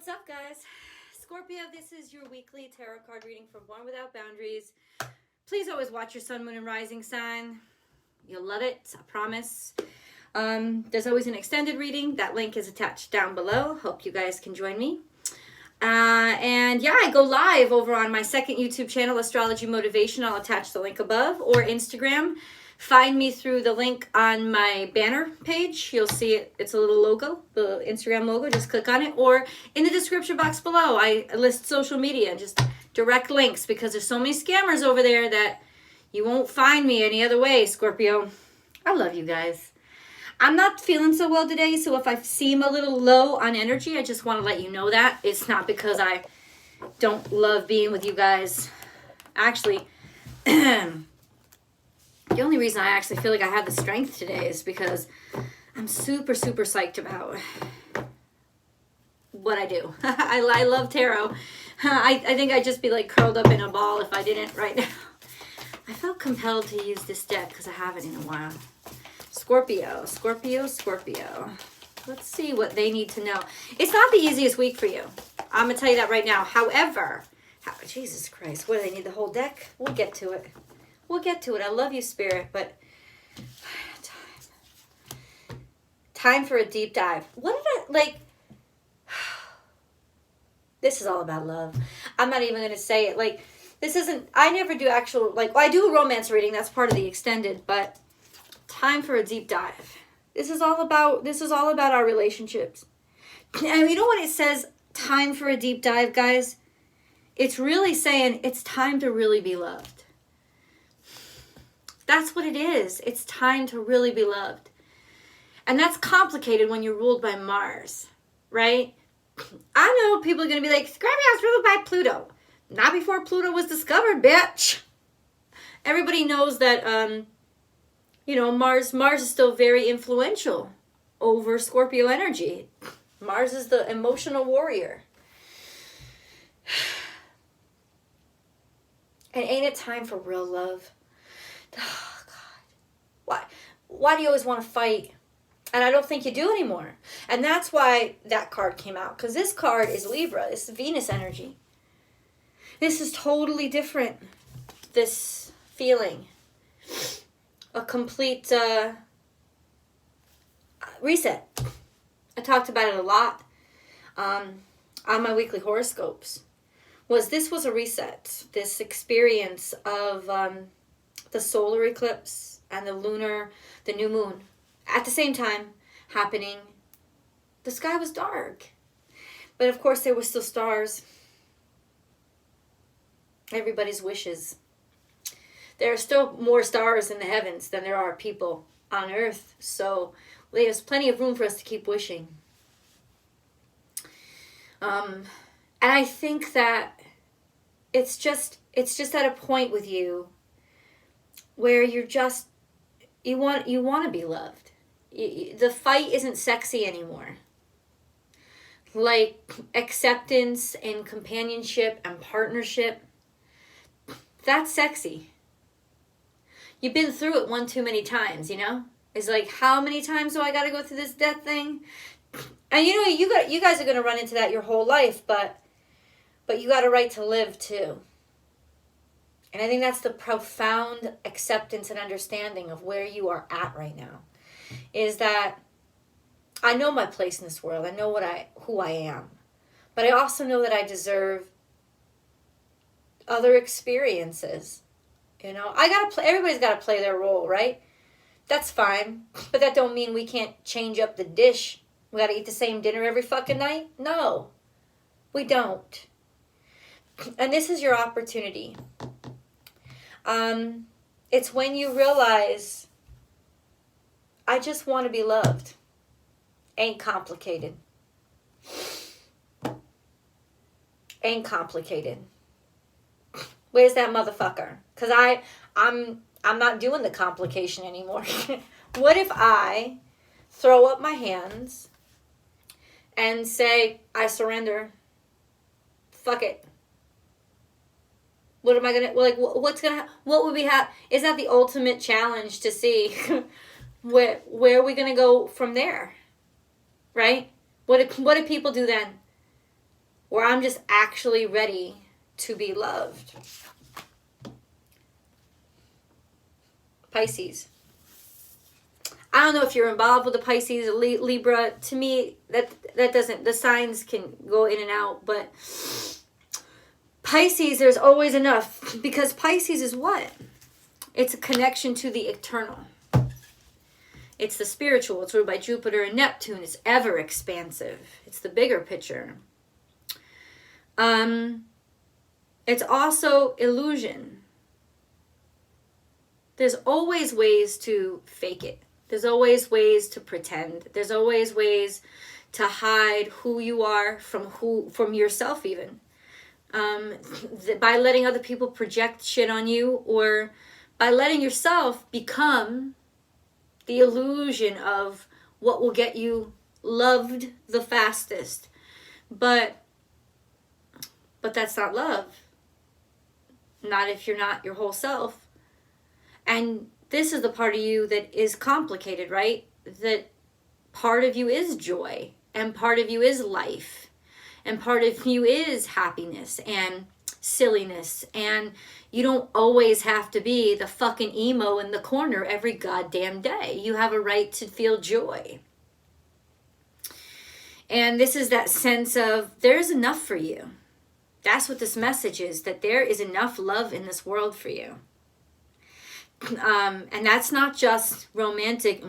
What's up, guys? Scorpio, this is your weekly tarot card reading for Born Without Boundaries. Please always watch your sun, moon, and rising sign. You'll love it, I promise. There's always an extended reading. That link is attached down below. Hope you guys can join me. And yeah, I go live over on my second YouTube channel, Astrology Motivation. I'll attach the link above, or Instagram. Find me through the link on my banner page. You'll see it. It's a little logo, the Instagram logo. Just click on it. Or in the description box below, I list social media and just direct links, because there's so many scammers over there that you won't find me any other way, Scorpio. I love you guys. I'm not feeling so well today, so if I seem a little low on energy, I just want to let you know that. It's not because I don't love being with you guys. Actually, the only reason I actually feel like I have the strength today is because I'm super, super psyched about what I do. I love tarot. I think I'd just be like curled up in a ball if I didn't right now. I felt compelled to use this deck because I haven't in a while. Scorpio, Scorpio, Scorpio. Let's see what they need to know. It's not the easiest week for you. I'm going to tell you that right now. However, Jesus Christ, what do they need, the whole deck? We'll get to it. We'll get to it. I love you, Spirit, but time for a deep dive. What did I, like, this is all about love. I'm not even going to say it. Like, this isn't, I never do actual, like, well, I do a romance reading. That's part of the extended, but time for a deep dive. This is all about our relationships. And you know what it says, time for a deep dive, guys? It's really saying it's time to really be loved. That's what it is. It's time to really be loved. And that's complicated when you're ruled by Mars, right? I know people are going to be like, Scorpio's ruled by Pluto. Not before Pluto was discovered, bitch. Everybody knows that, you know, Mars is still very influential over Scorpio energy. Mars is the emotional warrior. And ain't it time for real love? Oh, God. Why do you always want to fight? And I don't think you do anymore. And that's why that card came out. Because this card is Libra. It's Venus energy. This is totally different. This feeling. A complete reset. I talked about it a lot on my weekly horoscopes. This was a reset. This experience of the solar eclipse and the new moon at the same time happening. The sky was dark, but of course there were still stars. Everybody's wishes. There are still more stars in the heavens than there are people on earth, so there's plenty of room for us to keep wishing. And I think that it's just at a point with you where you want to be loved. The fight isn't sexy anymore. Like acceptance and companionship and partnership, that's sexy. You've been through it one too many times, you know? It's like, how many times do I got to go through this death thing? And you know, you guys are going to run into that your whole life, but you got a right to live too. And I think that's the profound acceptance and understanding of where you are at right now. Is that I know my place in this world. I know who I am. But I also know that I deserve other experiences. You know, everybody's got to play their role, right? That's fine. But that don't mean we can't change up the dish. We got to eat the same dinner every fucking night? No. We don't. And this is your opportunity. It's when you realize, I just want to be loved. Ain't complicated. Ain't complicated. Where's that motherfucker? Because I'm not doing the complication anymore. What if I throw up my hands and say, I surrender. Fuck it. What am I gonna, like, what would we have? Is that the ultimate challenge to see where are we gonna go from there? Right? What do people do then? or I'm just actually ready to be loved. Pisces. I don't know if you're involved with the Pisces, Libra. To me, that doesn't, the signs can go in and out, but Pisces, there's always enough, because Pisces is what? It's a connection to the eternal. It's the spiritual. It's ruled by Jupiter and Neptune. It's ever expansive. It's the bigger picture. It's also illusion. There's always ways to fake it. There's always ways to pretend. There's always ways to hide who you are from yourself even. By letting other people project shit on you, or by letting yourself become the illusion of what will get you loved the fastest. But that's not love. Not if you're not your whole self. And this is the part of you that is complicated, right? That part of you is joy, and part of you is life, and part of you is happiness and silliness, and you don't always have to be the fucking emo in the corner every goddamn day. You have a right to feel joy. And this is that sense of there's enough for you. That's what this message is, that there is enough love in this world for you. And that's not just romantic,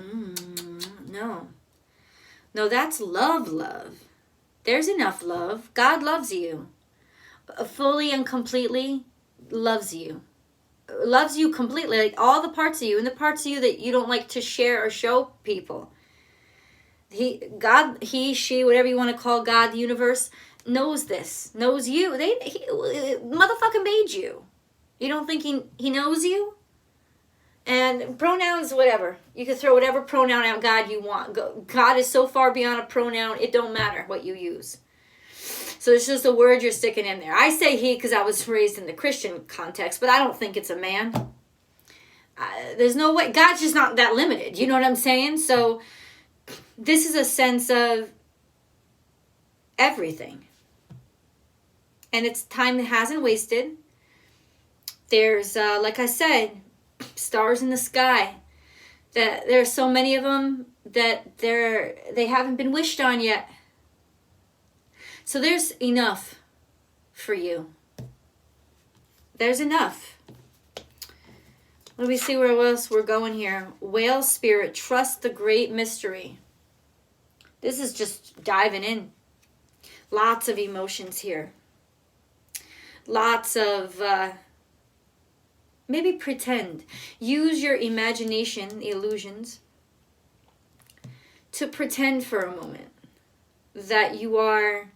no, that's love. There's enough love. God loves you. Fully and completely loves you. Loves you completely, like all the parts of you, and the parts of you that you don't like to share or show people. God, he, she, whatever you want to call God, the universe, knows this, knows you. He motherfucking made you. You don't think he knows you? And pronouns, whatever. You can throw whatever pronoun out God you want. God is so far beyond a pronoun, it don't matter what you use. So it's just a word you're sticking in there. I say he because I was raised in the Christian context, but I don't think it's a man. There's no way. God's just not that limited. You know what I'm saying? So this is a sense of everything. And it's time that hasn't wasted. There's, like I said, stars in the sky. That there's so many of them that they haven't been wished on yet. So there's enough for you. There's enough. Let me see where else we're going here. Whale spirit, trust the great mystery. This is just diving in. Lots of emotions here. Lots of maybe pretend. Use your imagination, the illusions, to pretend for a moment that you are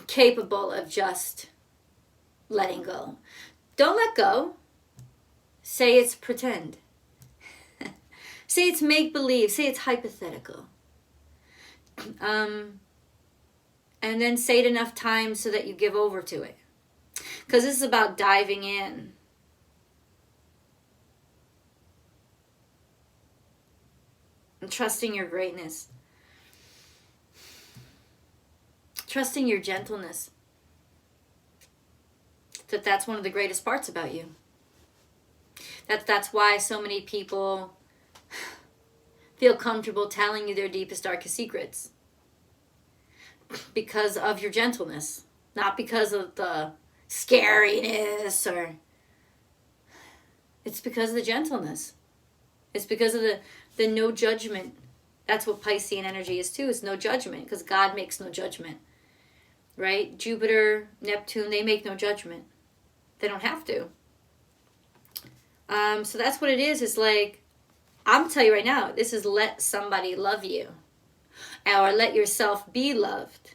capable of just letting go. Don't let go. Say it's pretend. Say it's make-believe. Say it's hypothetical. And then say it enough times so that you give over to it. Because this is about diving in. And trusting your greatness. Trusting your gentleness. That's one of the greatest parts about you. That's why so many people feel comfortable telling you their deepest, darkest secrets. Because of your gentleness. Not because of the scariness or... It's because of the gentleness. It's because of the no judgment. That's what Piscean energy is too. It's no judgment. Because God makes no judgment. Right? Jupiter, Neptune, they make no judgment. They don't have to. So that's what it is. It's like, I'm going to tell you right now, this is let somebody love you. Or let yourself be loved.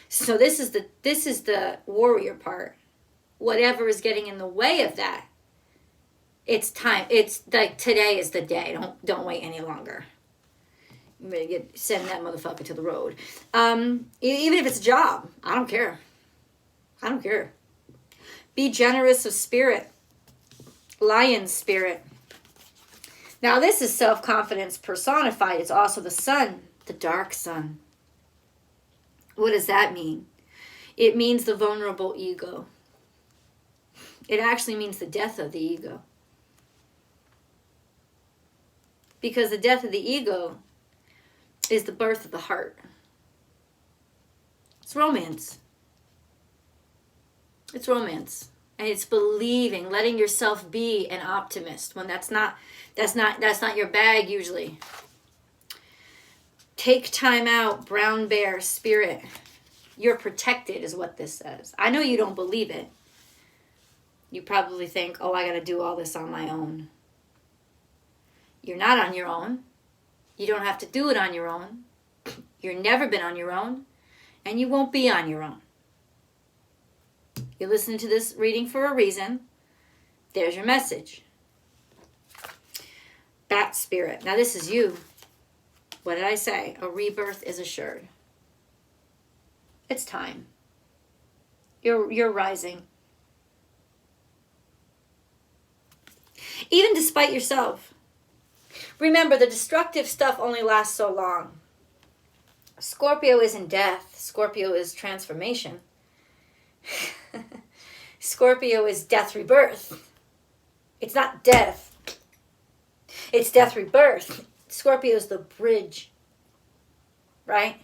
So this is the warrior part. Whatever is getting in the way of that, it's time. It's like today is the day. Don't wait any longer. I'm gonna send that motherfucker to the road. Even if it's a job, I don't care. I don't care. Be generous of spirit. Lion spirit. Now this is self-confidence personified. It's also the sun, the dark sun. What does that mean? It means the vulnerable ego. It actually means the death of the ego. Because the death of the ego is the birth of the heart. It's romance. It's romance. And it's believing, letting yourself be an optimist when that's not your bag usually. Take time out, brown bear spirit. You're protected is what this says. I know you don't believe it. You probably think, oh, I got to do all this on my own. You're not on your own. You don't have to do it on your own. You've never been on your own. And you won't be on your own. You're listening to this reading for a reason. There's your message. Bat spirit. Now this is you. What did I say? A rebirth is assured. It's time. You're rising. Even despite yourself. Remember, the destructive stuff only lasts so long. Scorpio isn't death. Scorpio is transformation. Scorpio is death rebirth. It's not death. It's death rebirth. Scorpio is the bridge. Right?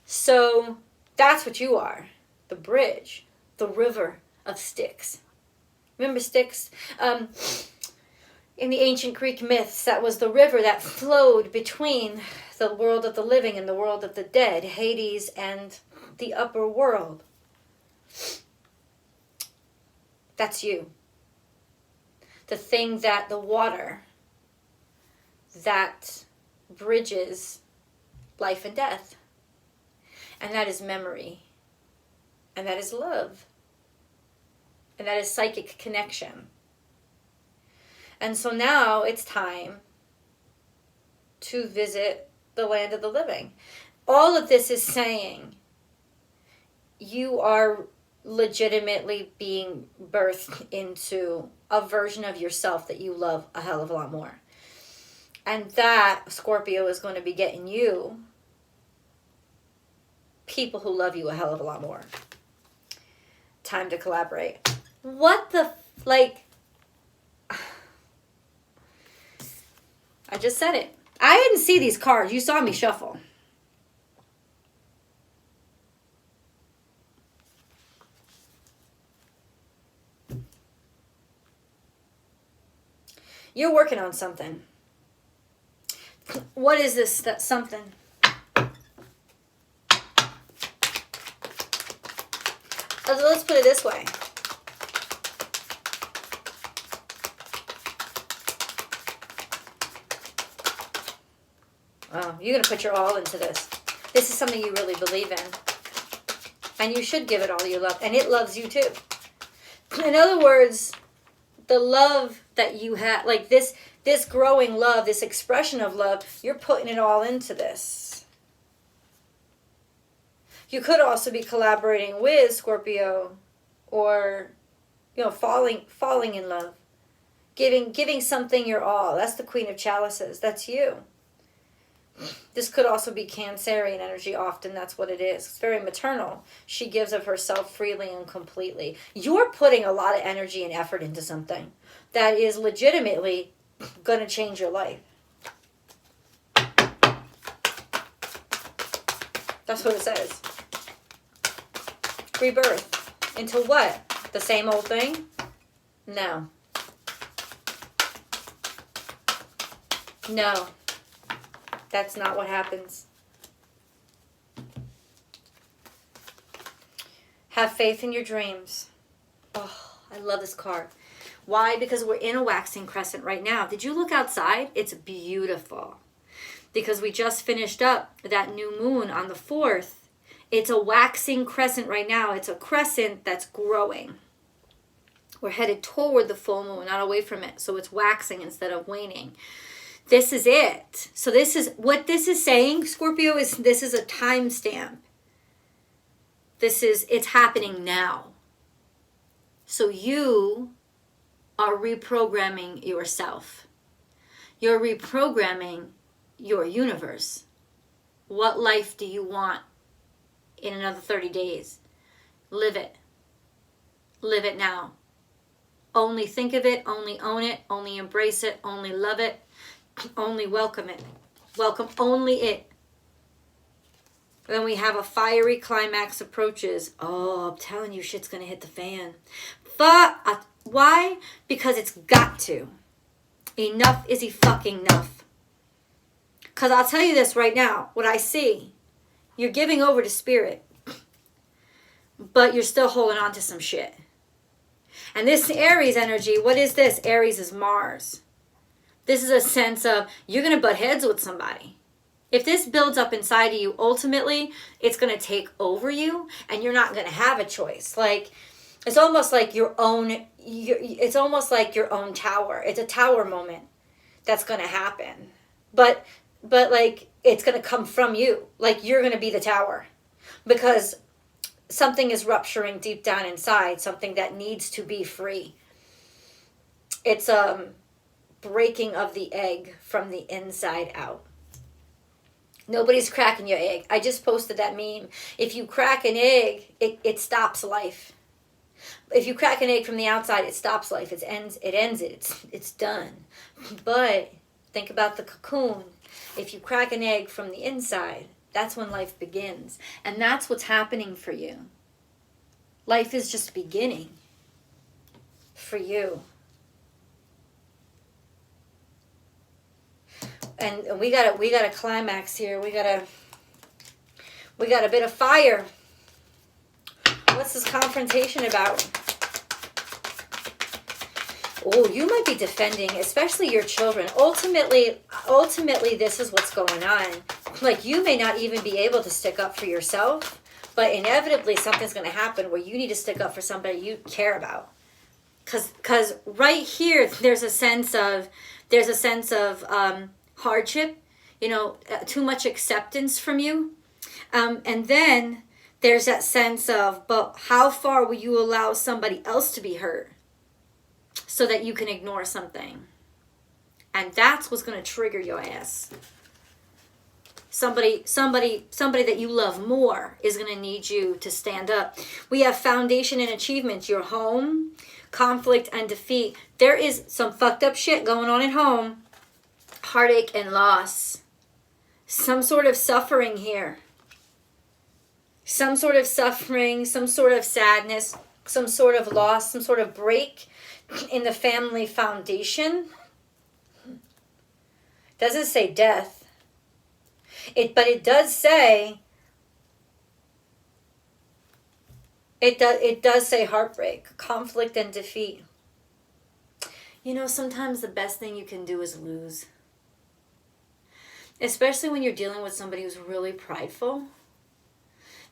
So that's what you are. The bridge. The river of Styx. Remember Styx? In the ancient Greek myths, that was the river that flowed between the world of the living and the world of the dead, Hades and the upper world. That's you. The thing that the water that bridges life and death. And that is memory. And that is love. And that is psychic connection. And so now it's time to visit the land of the living. All of this is saying you are legitimately being birthed into a version of yourself that you love a hell of a lot more. And that, Scorpio, is going to be getting you people who love you a hell of a lot more. Time to collaborate. What the, I just said it. I didn't see these cards. You saw me shuffle. You're working on something. What is this? That's something. Let's put it this way. Oh, you're going to put your all into this. This is something you really believe in. And you should give it all you love. And it loves you too. In other words, the love that you have, like this growing love, this expression of love, you're putting it all into this. You could also be collaborating with Scorpio or, falling in love. Giving something your all. That's the Queen of Chalices. That's you. This could also be Cancerian energy. Often that's what it is. It's very maternal. She gives of herself freely and completely. You're putting a lot of energy and effort into something that is legitimately going to change your life. That's what it says. Rebirth. Into what? The same old thing? No. No. That's not what happens. Have faith in your dreams. Oh, I love this card. Why? Because we're in a waxing crescent right now. Did you look outside? It's beautiful. Because we just finished up that new moon on the 4th. It's a waxing crescent right now. It's a crescent that's growing. We're headed toward the full moon, not away from it. So it's waxing instead of waning. This is it. So this is what this is saying, Scorpio, is this is a timestamp. It's happening now. So you are reprogramming yourself. You're reprogramming your universe. What life do you want in another 30 days. Live it. Live it now. Only think of it, only own it, only embrace it, only love it, only welcome it. Welcome only it. Then we have a fiery climax approaches. Oh, I'm telling you, shit's gonna hit the fan. Why? Because it's got to. Enough is fucking enough. Because I'll tell you this right now, what I see, you're giving over to spirit, but you're still holding on to some shit. And this Aries energy, what is this? Aries is Mars. This is a sense of you're going to butt heads with somebody. If this builds up inside of you, ultimately, it's going to take over you and you're not going to have a choice. Like, it's almost like your own, it's almost like your own tower. It's a tower moment that's going to happen. But like, it's going to come from you. Like, you're going to be the tower. Because something is rupturing deep down inside. Something that needs to be free. It's breaking of the egg from the inside out. Nobody's cracking your egg. I just posted that meme. If you crack an egg, it stops life. If you crack an egg from the outside, it stops life. It ends it. It's done. But think about the cocoon. If you crack an egg from the inside, that's when life begins. And that's what's happening for you. Life is just beginning for you. And we got a climax here. We got a bit of fire. What's this confrontation about? Oh, you might be defending, especially your children. Ultimately, this is what's going on. Like, you may not even be able to stick up for yourself, but inevitably something's going to happen where you need to stick up for somebody you care about. Because right here, there's a sense of hardship, too much acceptance from you. And then there's that sense of, but how far will you allow somebody else to be hurt so that you can ignore something? And that's what's going to trigger your ass. Somebody that you love more is going to need you to stand up. We have foundation and achievements, your home, conflict and defeat. There is some fucked up shit going on at home. Heartache and loss. Some sort of suffering here. Some sort of suffering, some sort of sadness, some sort of loss, some sort of break in the family foundation. Doesn't say death. But it does say, it does say heartbreak, conflict and defeat. Sometimes the best thing you can do is lose. Especially when you're dealing with somebody who's really prideful.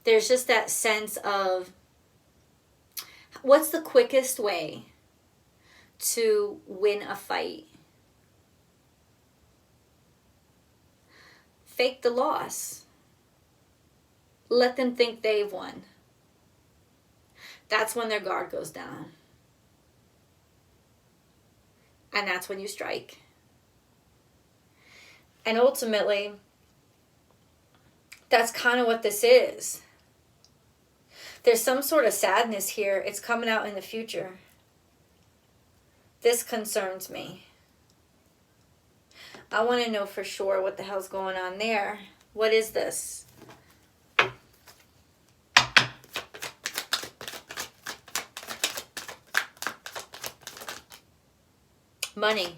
There's just that sense of, what's the quickest way to win a fight? Fake the loss. Let them think they've won. That's when their guard goes down. And that's when you strike. And ultimately, that's kind of what this is. There's some sort of sadness here. It's coming out in the future. This concerns me. I want to know for sure what the hell's going on there. What is this? Money.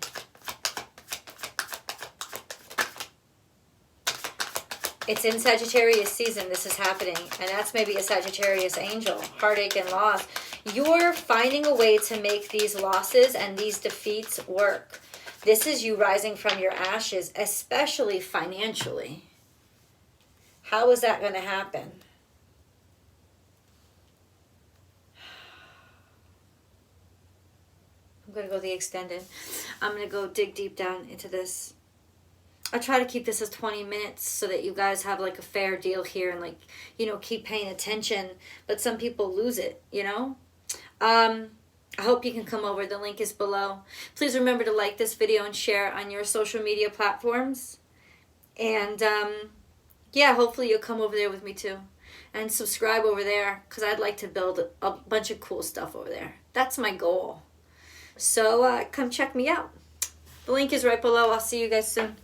It's in Sagittarius season. This is happening. And that's maybe a Sagittarius angel. Heartache and loss. You're finding a way to make these losses and these defeats work. This is you rising from your ashes, especially financially. How is that going to happen? I'm going to go the extended. I'm going to go dig deep down into this. I try to keep this as 20 minutes so that you guys have like a fair deal here and like, keep paying attention. But some people lose it, I hope you can come over. The link is below. Please remember to like this video and share on your social media platforms. And yeah, hopefully you'll come over there with me too. And subscribe over there, because I'd like to build a bunch of cool stuff over there. That's my goal. So come check me out. The link is right below. I'll see you guys soon.